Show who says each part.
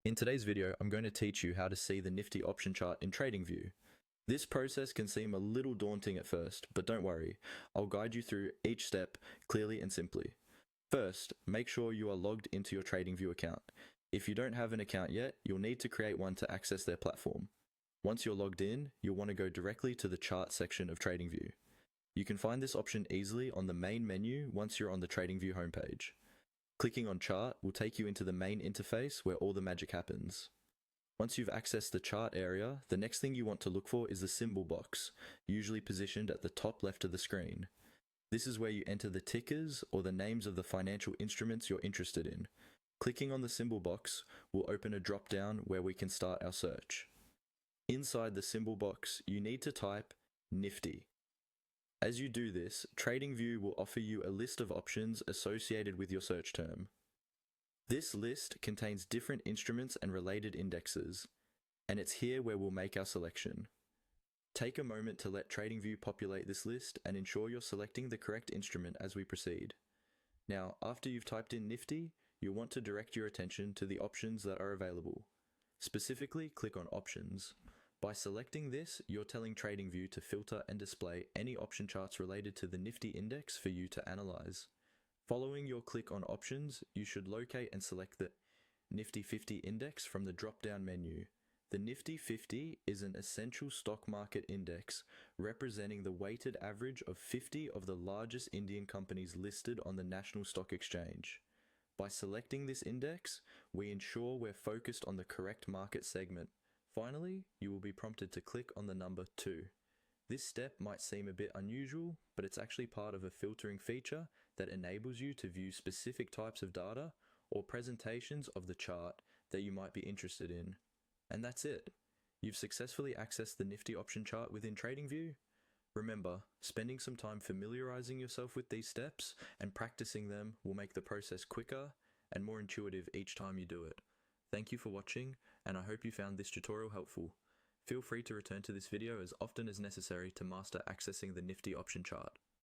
Speaker 1: In today's video, I'm going to teach you how to see the Nifty option chart in TradingView. This process can seem a little daunting at first, but don't worry, I'll guide you through each step clearly and simply. First, make sure you are logged into your TradingView account. If you don't have an account yet, you'll need to create one to access their platform. Once you're logged in, you'll want to go directly to the chart section of TradingView. You can find this option easily on the main menu once you're on the TradingView homepage. Clicking on Chart will take you into the main interface where all the magic happens. Once you've accessed the chart area, the next thing you want to look for is the symbol box, usually positioned at the top left of the screen. This is where you enter the tickers or the names of the financial instruments you're interested in. Clicking on the symbol box will open a drop-down where we can start our search. Inside the symbol box, you need to type Nifty. As you do this, TradingView will offer you a list of options associated with your search term. This list contains different instruments and related indexes, and it's here where we'll make our selection. Take a moment to let TradingView populate this list and ensure you're selecting the correct instrument as we proceed. Now, after you've typed in Nifty, you'll want to direct your attention to the options that are available. Specifically, click on Options. By selecting this, you're telling TradingView to filter and display any option charts related to the Nifty index for you to analyze. Following your click on Options, you should locate and select the Nifty 50 index from the drop-down menu. The Nifty 50 is an essential stock market index representing the weighted average of 50 of the largest Indian companies listed on the National Stock Exchange. By selecting this index, we ensure we're focused on the correct market segment. Finally, you will be prompted to click on the number 2. This step might seem a bit unusual, but it's actually part of a filtering feature that enables you to view specific types of data or presentations of the chart that you might be interested in. And that's it. You've successfully accessed the Nifty option chart within TradingView. Remember, spending some time familiarizing yourself with these steps and practicing them will make the process quicker and more intuitive each time you do it. Thank you for watching, and I hope you found this tutorial helpful. Feel free to return to this video as often as necessary to master accessing the Nifty option chart.